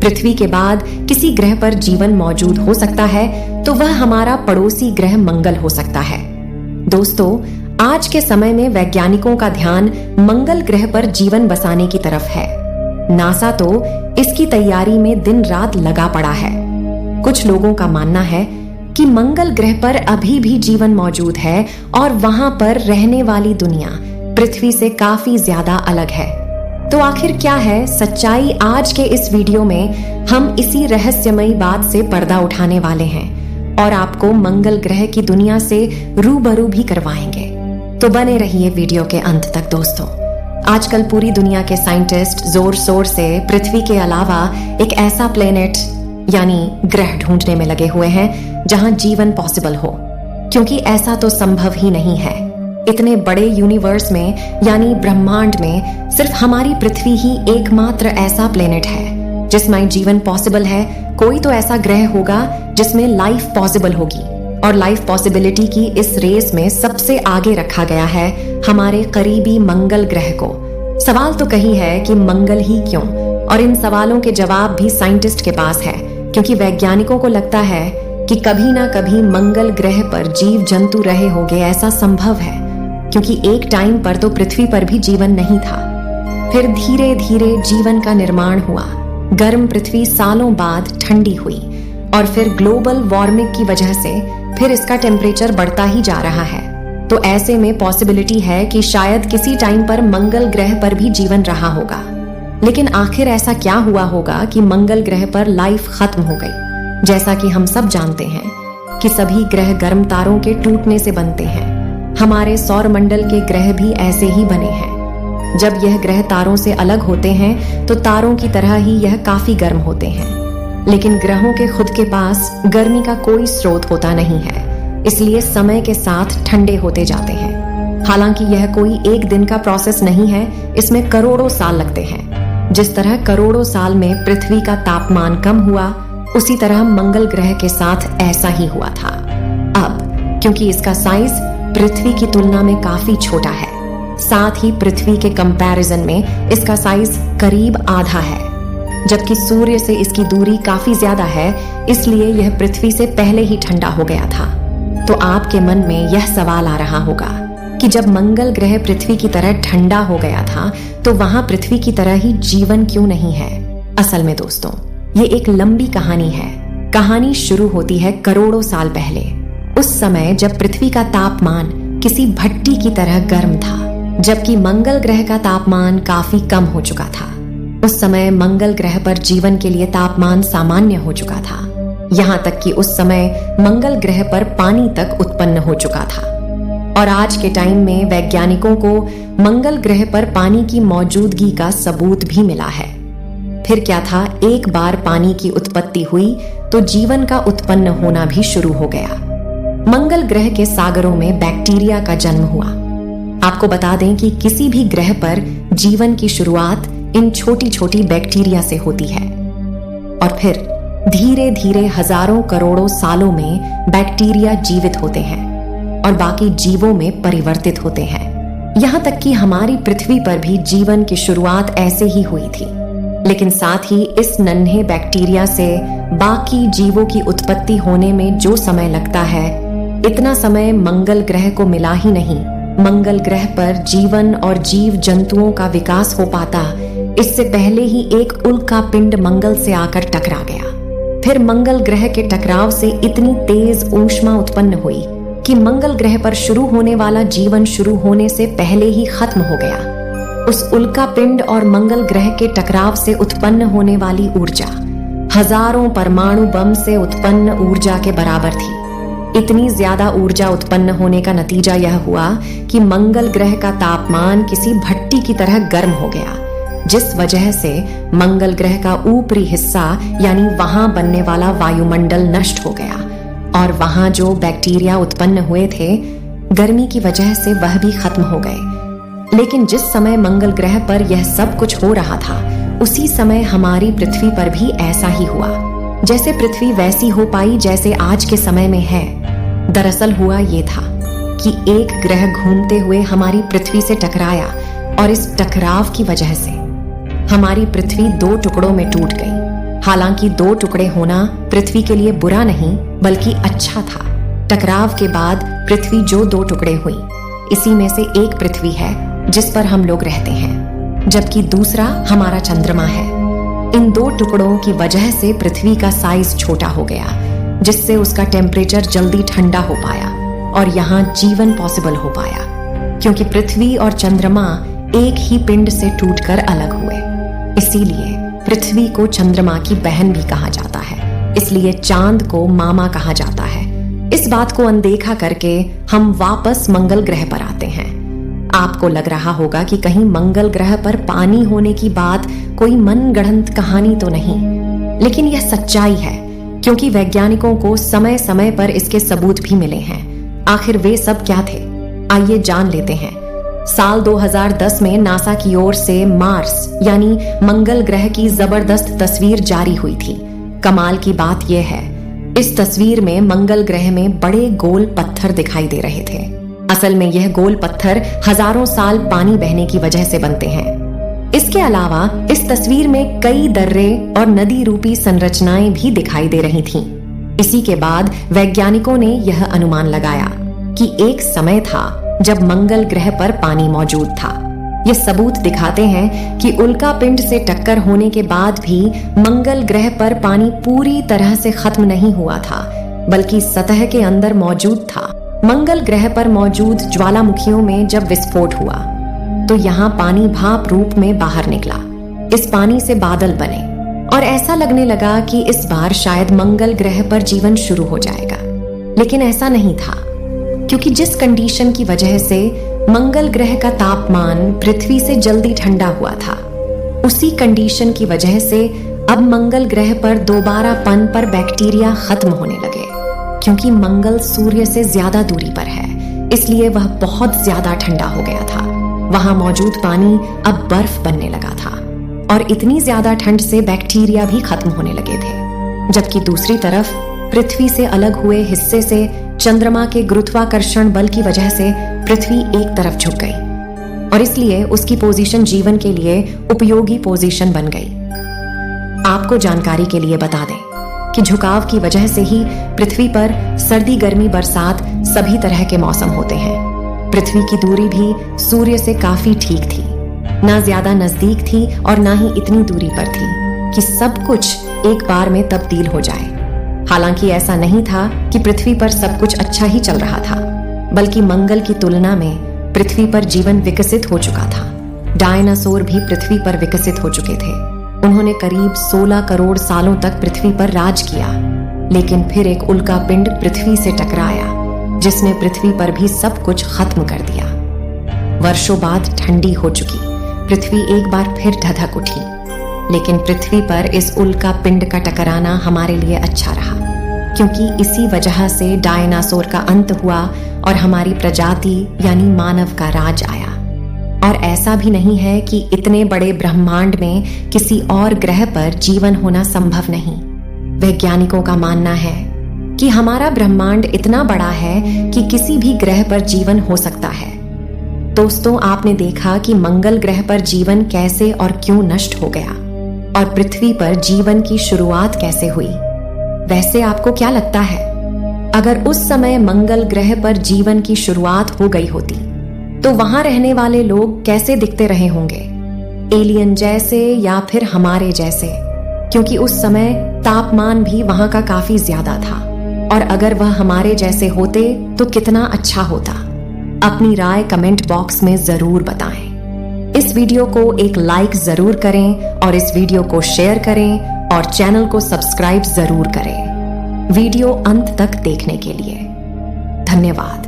पृथ्वी के बाद किसी ग्रह पर जीवन मौजूद हो सकता है तो वह हमारा पड़ोसी ग्रह मंगल हो सकता है। दोस्तों, आज के समय में वैज्ञानिकों का ध्यान मंगल ग्रह पर जीवन बसाने की तरफ है। नासा तो इसकी तैयारी में दिन रात लगा पड़ा है। कुछ लोगों का मानना है कि मंगल ग्रह पर अभी भी जीवन मौजूद है और वहां पर रहने वाली दुनिया पृथ्वी से काफी ज्यादा अलग है। तो आखिर क्या है सच्चाई? आज के इस वीडियो में हम इसी रहस्यमयी बात से पर्दा उठाने वाले हैं और आपको मंगल ग्रह की दुनिया से रूबरू भी करवाएंगे। तो बने रहिए वीडियो के अंत तक दोस्तों। आजकल पूरी दुनिया के साइंटिस्ट जोर शोर से पृथ्वी के अलावा एक ऐसा प्लेनेट यानी ग्रह ढूंढने में लगे हुए हैं जहां जीवन पॉसिबल हो, क्योंकि ऐसा तो संभव ही नहीं है। इतने बड़े यूनिवर्स में यानी ब्रह्मांड में सिर्फ हमारी पृथ्वी ही एकमात्र ऐसा प्लेनेट है जिसमें जीवन पॉसिबल है। कोई तो ऐसा ग्रह होगा जिसमें लाइफ पॉसिबल होगी, और लाइफ पॉसिबिलिटी की इस रेस में सबसे आगे रखा गया है हमारे करीबी मंगल ग्रह को। सवाल तो कही है कि मंगल ही क्यों, और इन सवालों के जवाब भी साइंटिस्ट के पास है, क्योंकि वैज्ञानिकों को लगता है कि कभी ना कभी मंगल ग्रह पर जीव जंतु रहे होंगे। ऐसा संभव है क्योंकि एक टाइम पर तो पृथ्वी पर भी जीवन नहीं था। फिर धीरे धीरे जीवन का निर्माण हुआ। गर्म पृथ्वी सालों बाद ठंडी हुई और फिर ग्लोबल वार्मिंग की वजह से फिर इसका टेम्परेचर बढ़ता ही जा रहा है। तो ऐसे में पॉसिबिलिटी है कि शायद किसी टाइम पर मंगल ग्रह पर भी जीवन रहा होगा। लेकिन आखिर ऐसा क्या हुआ होगा कि मंगल ग्रह पर लाइफ खत्म हो गई? जैसा कि हम सब जानते हैं कि सभी ग्रह गर्म तारों के टूटने से बनते हैं। हमारे सौर मंडल के ग्रह भी ऐसे ही बने हैं। जब यह ग्रह तारों से अलग होते हैं तो तारों की तरह ही यह काफी गर्म होते हैं, लेकिन ग्रहों के खुद के पास गर्मी का कोई स्रोत होता नहीं है, इसलिए समय के साथ ठंडे होते जाते हैं। हालांकि यह कोई एक दिन का प्रोसेस नहीं है, इसमें करोड़ों साल लगते हैं। जिस तरह करोड़ों साल में पृथ्वी का तापमान कम हुआ, उसी तरह मंगल ग्रह के साथ ऐसा ही हुआ था। अब क्योंकि इसका साइज पृथ्वी की तुलना में काफी छोटा है, साथ ही पृथ्वी के कंपैरिजन में इसका साइज करीब आधा है, जबकि सूर्य से इसकी दूरी काफी ज्यादा है, इसलिए यह पृथ्वी से पहले ही ठंडा हो गया था। तो आपके मन में यह सवाल आ रहा होगा कि जब मंगल ग्रह पृथ्वी की तरह ठंडा हो गया था तो वहां पृथ्वी की तरह ही जीवन क्यों नहीं है? असल में दोस्तों, ये एक लंबी कहानी है। कहानी शुरू होती है करोड़ों साल पहले, उस समय जब पृथ्वी का तापमान किसी भट्टी की तरह गर्म था, जबकि मंगल ग्रह का तापमान काफी कम हो चुका था। उस समय मंगल ग्रह पर जीवन के लिए तापमान सामान्य हो चुका था, यहाँ तक कि उस समय मंगल ग्रह पर पानी तक उत्पन्न हो चुका था। और आज के टाइम में वैज्ञानिकों को मंगल ग्रह पर पानी की मौजूदगी का सबूत भी मिला है। फिर क्या था, एक बार पानी की उत्पत्ति हुई तो जीवन का उत्पन्न होना भी शुरू हो गया। मंगल ग्रह के सागरों में बैक्टीरिया का जन्म हुआ। आपको बता दें कि किसी भी ग्रह पर जीवन की शुरुआत इन छोटी छोटी बैक्टीरिया से होती है, और फिर धीरे धीरे हजारों करोड़ों सालों में बैक्टीरिया जीवित होते हैं और बाकी जीवों में परिवर्तित होते हैं। यहाँ तक कि हमारी पृथ्वी पर भी जीवन की शुरुआत ऐसे ही हुई थी, लेकिन साथ ही इस नन्हे बैक्टीरिया से बाकी जीवों की उत्पत्ति होने में जो समय लगता है, इतना समय मंगल ग्रह को मिला ही नहीं। मंगल ग्रह पर जीवन और जीव जंतुओं का विकास हो पाता, इससे पहले ही एक उल्का पिंड मंगल से आकर टकरा गया। फिर मंगल ग्रह के टकराव से इतनी तेज ऊष्मा उत्पन्न हुई कि मंगल ग्रह पर शुरू होने वाला जीवन शुरू होने से पहले ही खत्म हो गया। उस उल्का पिंड और मंगल ग्रह के टकराव से उत्पन्न होने वाली ऊर्जा हजारों परमाणु बम से उत्पन्न ऊर्जा के बराबर थी। इतनी ज्यादा ऊर्जा उत्पन्न होने का नतीजा यह हुआ कि मंगल ग्रह का तापमान किसी भट्टी की तरह गर्म हो गया, जिस वजह से मंगल ग्रह का ऊपरी हिस्सा यानी वहां बनने वाला वायुमंडल नष्ट हो गया, और वहां जो बैक्टीरिया उत्पन्न हुए थे, गर्मी की वजह से वह भी खत्म हो गए। लेकिन जिस समय मंगल ग्रह पर यह सब कुछ हो रहा था, उसी समय हमारी पृथ्वी पर भी ऐसा ही हुआ। जैसे पृथ्वी वैसी हो पाई जैसे आज के समय में है। दरअसल हुआ ये था कि एक ग्रह घूमते हुए हमारी पृथ्वी से टकराया, और इस टकराव की वजह से हमारी पृथ्वी 2 टुकड़ों में टूट गई। हालांकि दो टुकड़े होना पृथ्वी के लिए बुरा नहीं बल्कि अच्छा था। टकराव के बाद पृथ्वी जो दो टुकड़े हुई, इसी में से एक पृथ्वी है जिस पर हम लोग रहते हैं, जबकि दूसरा हमारा चंद्रमा है। इन दो टुकड़ों की वजह से पृथ्वी का साइज छोटा हो गया, जिससे उसका टेम्परेचर जल्दी ठंडा हो पाया और यहाँ जीवन पॉसिबल हो पाया, क्योंकि पृथ्वी और चंद्रमा एक ही पिंड से टूटकर अलग हुए। इसीलिए पृथ्वी को चंद्रमा की बहन भी कहा जाता है, इसलिए चांद को मामा कहा जाता है। इस बात को अनदेखा करके हम वापस मंगल ग्रह पर आते हैं। आपको लग रहा होगा कि कहीं मंगल ग्रह पर पानी होने की बात कोई मनगढ़ंत कहानी तो नहीं, लेकिन यह सच्चाई है, क्योंकि वैज्ञानिकों को समय समय पर इसके सबूत भी मिले हैं। आखिर वे सब क्या थे, आइए जान लेते हैं। साल 2010 में नासा की ओर से मार्स यानी मंगल ग्रह की जबरदस्त तस्वीर जारी हुई थी। कमाल की बात यह है, इस तस्वीर में मंगल ग्रह में बड़े गोल पत्थर दिखाई दे रहे थे। असल में यह गोल पत्थर हजारों साल पानी बहने की वजह से बनते हैं। इसके अलावा इस तस्वीर में कई दर्रे और नदी रूपी संरचनाएं भी दिखाई दे रही थीं। इसी के बाद वैज्ञानिकों ने यह अनुमान लगाया कि एक समय था जब मंगल ग्रह पर पानी मौजूद था। ये सबूत दिखाते हैं कि उल्का पिंड से टक्कर होने के बाद भी मंगल ग्रह पर पानी पूरी तरह से खत्म नहीं हुआ था, बल्कि सतह के अंदर मौजूद था। मंगल ग्रह पर मौजूद ज्वालामुखियों में जब विस्फोट हुआ तो यहाँ पानी भाप रूप में बाहर निकला। इस पानी से बादल बने और ऐसा लगने लगा कि इस बार शायद मंगल ग्रह पर जीवन शुरू हो जाएगा, लेकिन ऐसा नहीं था, क्योंकि जिस कंडीशन की वजह से मंगल ग्रह का तापमान पृथ्वी से जल्दी ठंडा हुआ था, उसी कंडीशन की वजह से अब मंगल ग्रह पर दोबारा पन पर बैक्टीरिया खत्म होने लगे। क्योंकि मंगल सूर्य से ज्यादा दूरी पर है, इसलिए वह बहुत ज्यादा ठंडा हो गया था। वहां मौजूद पानी अब बर्फ बनने लगा था और इतनी ज्यादा ठंड से बैक्टीरिया भी खत्म होने लगे थे। जबकि दूसरी तरफ पृथ्वी से अलग हुए हिस्से से चंद्रमा के गुरुत्वाकर्षण बल की वजह से पृथ्वी एक तरफ झुक गई और इसलिए उसकी पोजीशन जीवन के लिए उपयोगी पोजीशन बन गई। आपको जानकारी के लिए बता दें कि झुकाव की वजह से ही पृथ्वी पर सर्दी, गर्मी, बरसात सभी तरह के मौसम होते हैं। पृथ्वी की दूरी भी सूर्य से काफी ठीक थी, ना ज्यादा नजदीक थी और ना ही इतनी दूरी पर थी कि सब कुछ एक बार में तब्दील हो जाए। हालांकि ऐसा नहीं था कि पृथ्वी पर सब कुछ अच्छा ही चल रहा था, बल्कि मंगल की तुलना में पृथ्वी पर जीवन विकसित हो चुका था। डायनासोर भी पृथ्वी पर विकसित हो चुके थे। उन्होंने करीब 16 करोड़ सालों तक पृथ्वी पर राज किया, लेकिन फिर एक उल्का पिंड पृथ्वी से टकराया, जिसने पृथ्वी पर भी सब कुछ खत्म कर दिया। वर्षों बाद ठंडी हो चुकी पृथ्वी एक बार फिर धधक उठी, लेकिन पृथ्वी पर इस उल्का पिंड का टकराना हमारे लिए अच्छा रहा, क्योंकि इसी वजह से डायनासोर का अंत हुआ और हमारी प्रजाति यानी मानव का राज आया। और ऐसा भी नहीं है कि इतने बड़े ब्रह्मांड में किसी और ग्रह पर जीवन होना संभव नहीं। वैज्ञानिकों का मानना है कि हमारा ब्रह्मांड इतना बड़ा है कि किसी भी ग्रह पर जीवन हो सकता है। दोस्तों, आपने देखा कि मंगल ग्रह पर जीवन कैसे और क्यों नष्ट हो गया और पृथ्वी पर जीवन की शुरुआत कैसे हुई। वैसे आपको क्या लगता है, अगर उस समय मंगल ग्रह पर जीवन की शुरुआत हो गई होती तो वहां रहने वाले लोग कैसे दिखते रहे होंगे? एलियन जैसे या फिर हमारे जैसे? क्योंकि उस समय तापमान भी वहां का काफी ज्यादा था, और अगर वह हमारे जैसे होते तो कितना अच्छा होता। अपनी राय कमेंट बॉक्स में जरूर बताएं। इस वीडियो को एक लाइक जरूर करें और इस वीडियो को शेयर करें और चैनल को सब्सक्राइब जरूर करें। वीडियो अंत तक देखने के लिए धन्यवाद।